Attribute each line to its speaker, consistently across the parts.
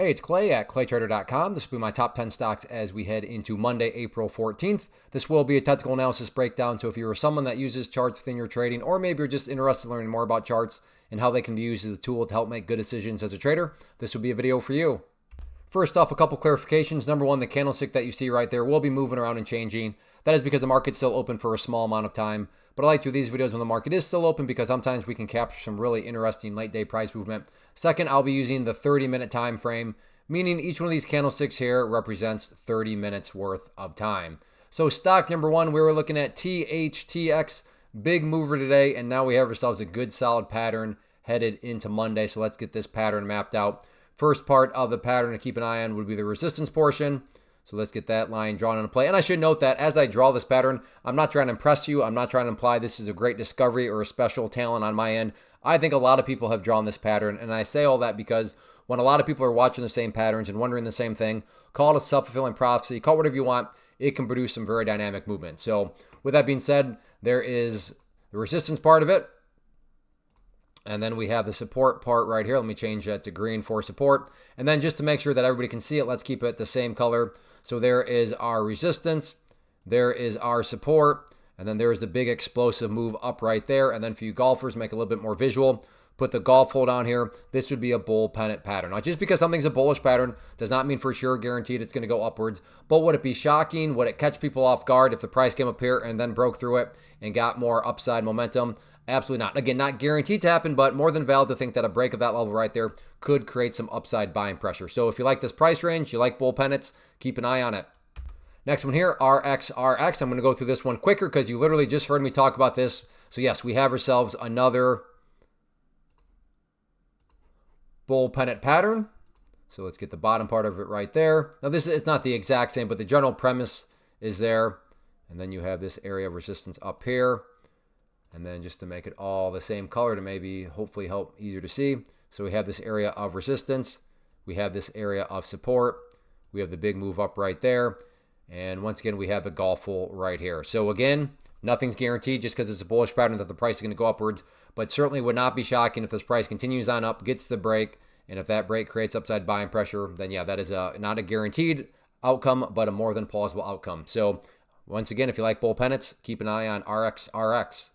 Speaker 1: Hey, it's Clay at claytrader.com. This will be my top 10 stocks as we head into Monday, April 14th. This will be a technical analysis breakdown. So if you're someone that uses charts within your trading, or maybe you're just interested in learning more about charts and how they can be used as a tool to help make good decisions as a trader, this will be a video for you. First off, a couple clarifications. Number one, the candlestick that you see right there will be moving around and changing. That is because the market's still open for a small amount of time. But I like to do these videos when the market is still open because sometimes we can capture some really interesting late day price movement. Second, I'll be using the 30-minute time frame, meaning each one of these candlesticks here represents 30 minutes worth of time. So stock number one, we were looking at THTX, big mover today, and now we have ourselves a good solid pattern headed into Monday. So let's get this pattern mapped out. First part of the pattern to keep an eye on would be the resistance portion. So let's get that line drawn into play. And I should note that as I draw this pattern, I'm not trying to impress you. I'm not trying to imply this is a great discovery or a special talent on my end. I think a lot of people have drawn this pattern. And I say all that because when a lot of people are watching the same patterns and wondering the same thing, call it a self-fulfilling prophecy, call it whatever you want, it can produce some very dynamic movement. So with that being said, there is the resistance part of it. And then we have the support part right here. Let me change that to green for support. And then just to make sure that everybody can see it, let's keep it the same color. So there is our resistance. There is our support. And then there is the big explosive move up right there. And then for you golfers, make it a little bit more visual. Put the golf hole down here. This would be a bull pennant pattern. Now, just because something's a bullish pattern does not mean for sure guaranteed it's going to go upwards. But would it be shocking? Would it catch people off guard if the price came up here and then broke through it and got more upside momentum? Absolutely not. Again, not guaranteed to happen, but more than valid to think that a break of that level right there could create some upside buying pressure. So if you like this price range, you like bull pennants, keep an eye on it. Next one here, RXRX. I'm going to go through this one quicker because you literally just heard me talk about this. So yes, we have ourselves another bull pennant pattern. So let's get the bottom part of it right there. Now this is not the exact same, but the general premise is there. And then you have this area of resistance up here. And then just to make it all the same color to maybe hopefully help easier to see. So we have this area of resistance. We have this area of support. We have the big move up right there. And once again, we have the golf hole right here. So again, nothing's guaranteed just because it's a bullish pattern that the price is going to go upwards. But certainly would not be shocking if this price continues on up, gets the break. And if that break creates upside buying pressure, then yeah, that is not a guaranteed outcome, but a more than plausible outcome. So once again, if you like bull pennants, keep an eye on RXRX.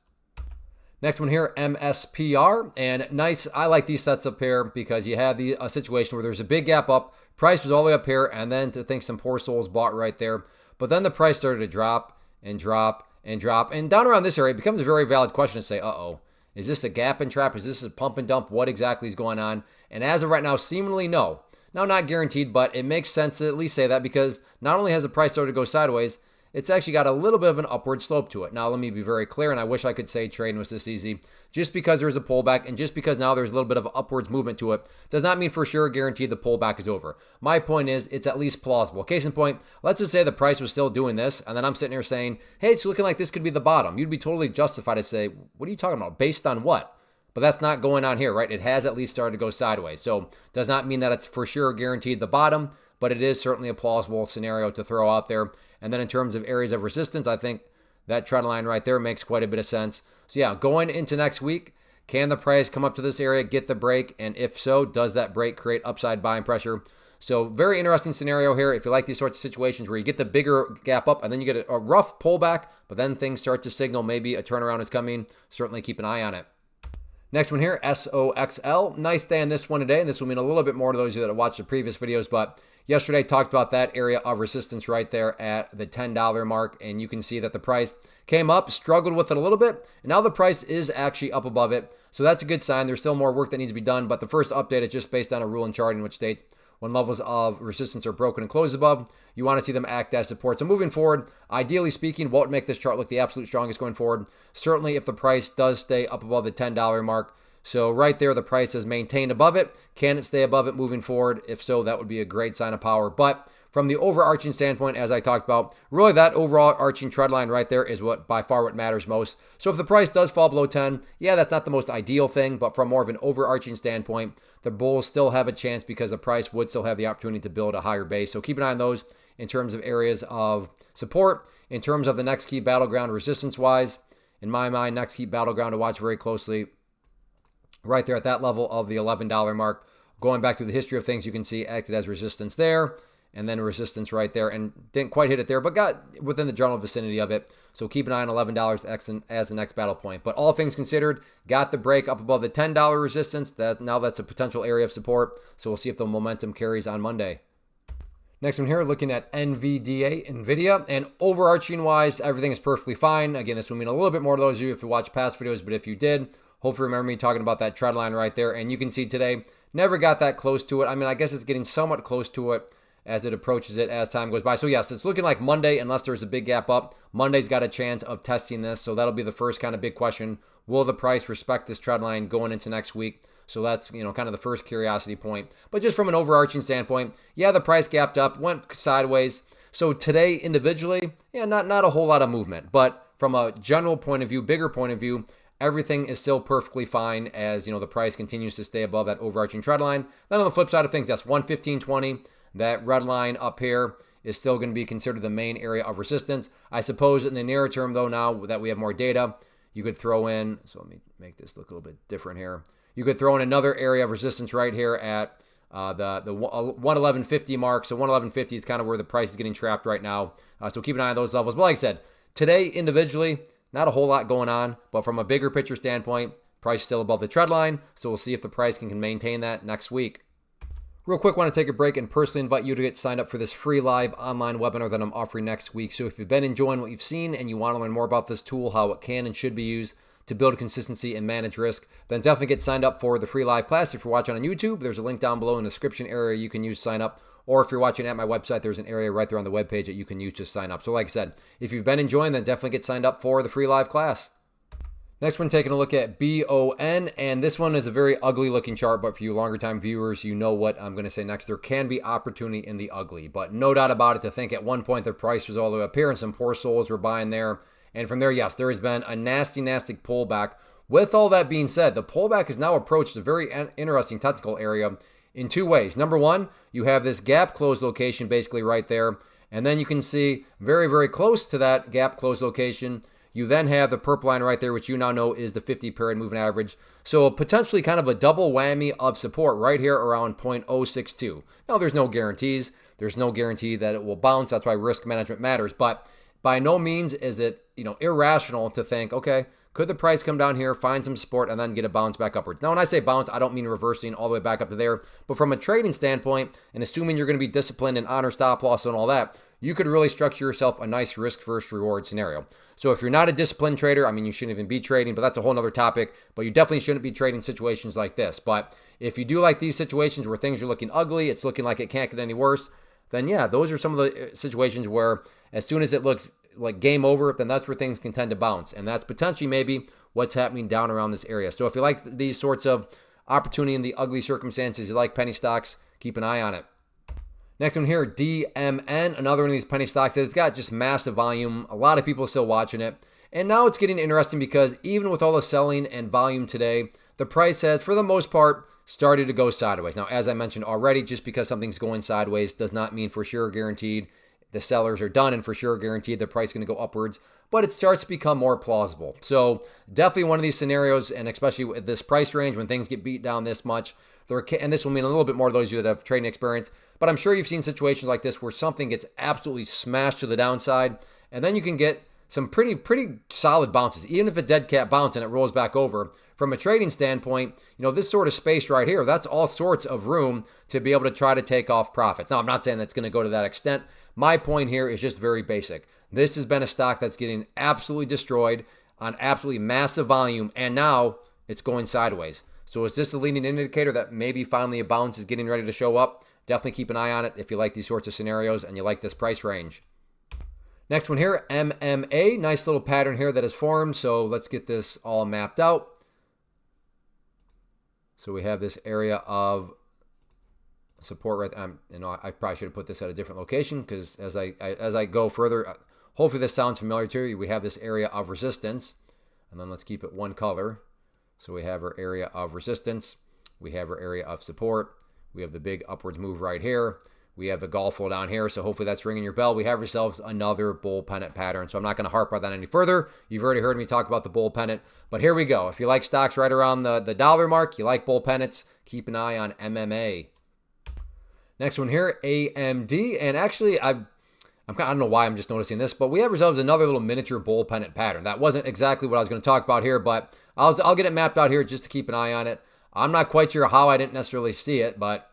Speaker 1: Next one here, MSPR, and nice. I like these sets up here because you have a situation where there's a big gap up. Price was all the way up here, and then to think some poor souls bought right there. But then the price started to drop and drop and drop. And down around this area, it becomes a very valid question to say, uh-oh, is this a gap and trap? Is this a pump and dump? What exactly is going on? And as of right now, seemingly no. Now, not guaranteed, but it makes sense to at least say that because not only has the price started to go sideways, it's actually got a little bit of an upward slope to it. Now, let me be very clear, and I wish I could say trading was this easy. Just because there's a pullback and just because now there's a little bit of upwards movement to it does not mean for sure guaranteed the pullback is over. My point is it's at least plausible. Case in point, let's just say the price was still doing this, and then I'm sitting here saying, hey, it's looking like this could be the bottom. You'd be totally justified to say, what are you talking about? Based on what? But that's not going on here, right? It has at least started to go sideways. So does not mean that it's for sure guaranteed the bottom, but it is certainly a plausible scenario to throw out there. And then in terms of areas of resistance, I think that trend line right there makes quite a bit of sense. So yeah, going into next week, can the price come up to this area, get the break? And if so, does that break create upside buying pressure? So very interesting scenario here. If you like these sorts of situations where you get the bigger gap up and then you get a rough pullback, but then things start to signal maybe a turnaround is coming, certainly keep an eye on it. Next one here, SOXL. Nice day on this one today, and this will mean a little bit more to those of you that have watched the previous videos, but yesterday talked about that area of resistance right there at the $10 mark, and you can see that the price came up, struggled with it a little bit, and now the price is actually up above it. So that's a good sign. There's still more work that needs to be done, but the first update is just based on a rule in charting which states when levels of resistance are broken and closed above, you want to see them act as support. So moving forward, ideally speaking, what would make this chart look the absolute strongest going forward? Certainly if the price does stay up above the $10 mark. So right there, the price is maintained above it. Can it stay above it moving forward? If so, that would be a great sign of power. But from the overarching standpoint, as I talked about, really that overall arching trend line right there is what by far what matters most. So if the price does fall below 10, yeah, that's not the most ideal thing, but from more of an overarching standpoint, the bulls still have a chance because the price would still have the opportunity to build a higher base. So keep an eye on those in terms of areas of support. In terms of the next key battleground resistance-wise, in my mind, next key battleground to watch very closely right there at that level of the $11 mark. Going back through the history of things, you can see acted as resistance there, and then resistance right there, and didn't quite hit it there, but got within the general vicinity of it. So keep an eye on $11 as the next battle point. But all things considered, got the break up above the $10 resistance. Now that's a potential area of support. So we'll see if the momentum carries on Monday. Next one here, looking at NVDA, NVIDIA, and overarching wise, everything is perfectly fine. Again, this will mean a little bit more to those of you if you watch past videos, but if you did, hopefully remember me talking about that trend line right there. And you can see today, never got that close to it. I mean, I guess it's getting somewhat close to it as it approaches it as time goes by. So yes, it's looking like Monday, unless there's a big gap up. Monday's got a chance of testing this, so that'll be the first kind of big question. Will the price respect this trend line going into next week? So that's, kind of the first curiosity point. But just from an overarching standpoint, yeah, the price gapped up, went sideways. So today individually, yeah, not a whole lot of movement. But from a general point of view, bigger point of view, everything is still perfectly fine as, the price continues to stay above that overarching trend line. Then on the flip side of things, that's 115.20. That red line up here is still going to be considered the main area of resistance. I suppose in the nearer term, though, now that we have more data, you could throw in, so let me make this look a little bit different here. You could throw in another area of resistance right here at the 111.50 mark. So 111.50 is kind of where the price is getting trapped right now. So keep an eye on those levels. But like I said, today individually, not a whole lot going on. But from a bigger picture standpoint, price still above the trend line. So we'll see if the price can maintain that next week. Real quick, want to take a break and personally invite you to get signed up for this free live online webinar that I'm offering next week. So if you've been enjoying what you've seen and you want to learn more about this tool, how it can and should be used to build consistency and manage risk, then definitely get signed up for the free live class. If you're watching on YouTube, there's a link down below in the description area you can use to sign up. Or if you're watching at my website, there's an area right there on the webpage that you can use to sign up. So like I said, if you've been enjoying, then definitely get signed up for the free live class. Next one, taking a look at BON, and this one is a very ugly looking chart, but for you longer time viewers, you know what I'm going to say next. There can be opportunity in the ugly, but no doubt about it to think at one point the price was all the way up here and some poor souls were buying there. And from there, yes, there has been a nasty pullback. With all that being said, the pullback has now approached a very interesting technical area in two ways. Number one, you have this gap close location basically right there, and then you can see very, very close to that gap close location, you then have the purple line right there, which you now know is the 50-period moving average. So potentially kind of a double whammy of support right here around 0.062. Now, there's no guarantees. There's no guarantee that it will bounce. That's why risk management matters. But by no means is it, irrational to think, okay, could the price come down here, find some support, and then get a bounce back upwards? Now, when I say bounce, I don't mean reversing all the way back up to there. But from a trading standpoint, and assuming you're going to be disciplined and honor stop loss and all that, you could really structure yourself a nice risk versus reward scenario. So if you're not a disciplined trader, I mean, you shouldn't even be trading, but that's a whole nother topic. But you definitely shouldn't be trading situations like this. But if you do like these situations where things are looking ugly, it's looking like it can't get any worse, then yeah, those are some of the situations where as soon as it looks like game over, then that's where things can tend to bounce. And that's potentially maybe what's happening down around this area. So if you like these sorts of opportunity in the ugly circumstances, you like penny stocks, keep an eye on it. Next one here, DMN, another one of these penny stocks that it's got just massive volume. A lot of people still watching it. And now it's getting interesting because even with all the selling and volume today, the price has, for the most part, started to go sideways. Now, as I mentioned already, just because something's going sideways does not mean for sure guaranteed the sellers are done and for sure guaranteed the price is going to go upwards, but it starts to become more plausible. So definitely one of these scenarios, and especially with this price range, when things get beat down this much, and this will mean a little bit more to those of you that have trading experience, but I'm sure you've seen situations like this where something gets absolutely smashed to the downside, and then you can get some pretty solid bounces. Even if a dead cat bounce and it rolls back over, from a trading standpoint, this sort of space right here, that's all sorts of room to be able to try to take off profits. Now, I'm not saying that's going to go to that extent. My point here is just very basic. This has been a stock that's getting absolutely destroyed on absolutely massive volume, and now it's going sideways. So is this a leading indicator that maybe finally a bounce is getting ready to show up? Definitely keep an eye on it if you like these sorts of scenarios and you like this price range. Next one here, MMA. Nice little pattern here that has formed. So let's get this all mapped out. So we have this area of support right. I probably should have put this at a different location because as I go further, hopefully this sounds familiar to you. We have this area of resistance, and then let's keep it one color. So we have our area of resistance. We have our area of support. We have the big upwards move right here. We have the golf hole down here, so hopefully that's ringing your bell. We have ourselves another bull pennant pattern, so I'm not going to harp on that any further. You've already heard me talk about the bull pennant, but here we go. If you like stocks right around the dollar mark, you like bull pennants, keep an eye on MMA. Next one here, AMD, and actually I don't know why I'm just noticing this, but we have ourselves another little miniature bull pennant pattern. That wasn't exactly what I was going to talk about here, but I'll get it mapped out here just to keep an eye on it. I'm not quite sure how I didn't necessarily see it, but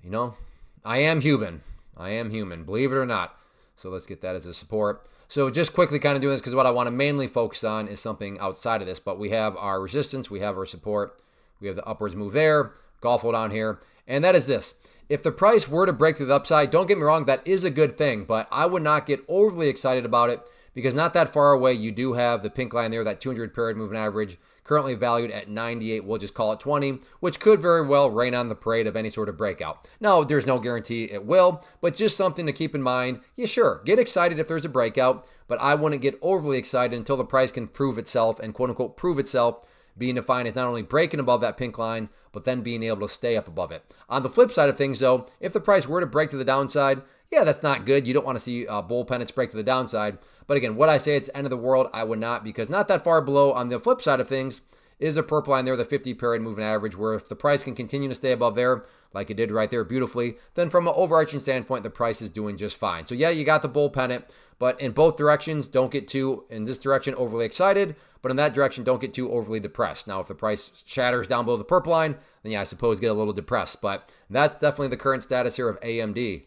Speaker 1: you know, I am human. Believe it or not. So let's get that as a support. So just quickly kind of doing this because what I want to mainly focus on is something outside of this. But we have our resistance. We have our support. We have the upwards move there. Golf hole down here. And that is this. If the price were to break to the upside, don't get me wrong, that is a good thing. But I would not get overly excited about it because not that far away, you do have the pink line there, that 200 period moving average, currently valued at 98, we'll just call it 20, which could very well rain on the parade of any sort of breakout. Now, there's no guarantee it will, but just something to keep in mind. Yeah, sure, get excited if there's a breakout, but I wouldn't get overly excited until the price can prove itself, and quote unquote prove itself, being defined as not only breaking above that pink line, but then being able to stay up above it. On the flip side of things, though, if the price were to break to the downside, yeah, that's not good. You don't want to see bull pennants break to the downside. But again, would I say it's end of the world? I would not, because not that far below on the flip side of things is a purple line there, the 50 period moving average, where if the price can continue to stay above there, like it did right there beautifully, then from an overarching standpoint, the price is doing just fine. So yeah, you got the bull pennant, but in both directions, don't get too, in this direction, overly excited, but in that direction, don't get too overly depressed. Now, if the price shatters down below the purple line, then yeah, I suppose get a little depressed, but that's definitely the current status here of AMD.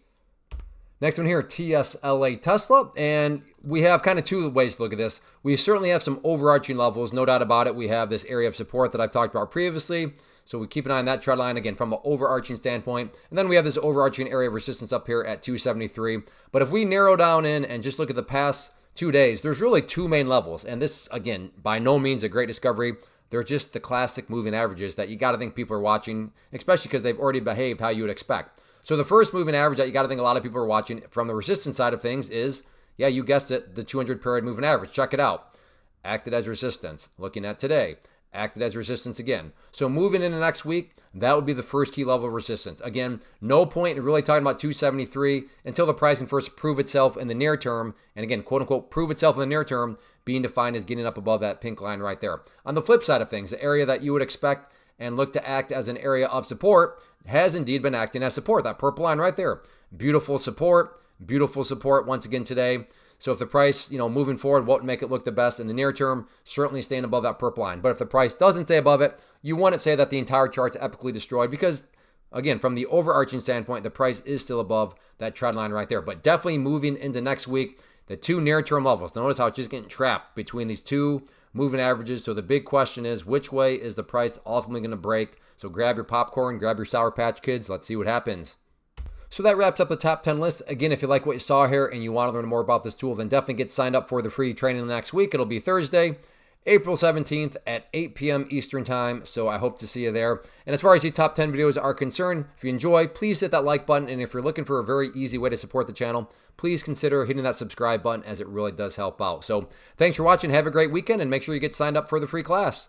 Speaker 1: Next one here, TSLA Tesla, and we have kind of two ways to look at this. We certainly have some overarching levels, no doubt about it. We have this area of support that I've talked about previously, so we keep an eye on that trend line, again, from an overarching standpoint. And then we have this overarching area of resistance up here at 273. But if we narrow down in and just look at the past 2 days, there's really two main levels. And this, again, by no means a great discovery. They're just the classic moving averages that you got to think people are watching, especially because they've already behaved how you would expect. So the first moving average that you got to think a lot of people are watching from the resistance side of things is, yeah, you guessed it, the 200 period moving average. Check it out. Acted as resistance. Looking at today, acted as resistance again. So moving into next week, that would be the first key level of resistance. Again, no point in really talking about 273 until the price can first prove itself in the near term. And again, quote unquote, prove itself in the near term, being defined as getting up above that pink line right there. On the flip side of things, the area that you would expect and look to act as an area of support has indeed been acting as support. That purple line right there. Beautiful support once again today. So if the price, moving forward won't make it look the best in the near term, certainly staying above that purple line. But if the price doesn't stay above it, you wouldn't say that the entire chart's epically destroyed because, again, from the overarching standpoint, the price is still above that trend line right there. But definitely moving into next week, the two near-term levels. Notice how it's just getting trapped between these two moving averages. So the big question is, which way is the price ultimately going to break? So grab your popcorn, grab your Sour Patch Kids. Let's see what happens. So that wraps up the top 10 list. Again, if you like what you saw here and you want to learn more about this tool, then definitely get signed up for the free training next week. It'll be Thursday, April 17th at 8 p.m. Eastern Time. So I hope to see you there. And as far as these top 10 videos are concerned, if you enjoy, please hit that like button. And if you're looking for a very easy way to support the channel, please consider hitting that subscribe button as it really does help out. So thanks for watching. Have a great weekend and make sure you get signed up for the free class.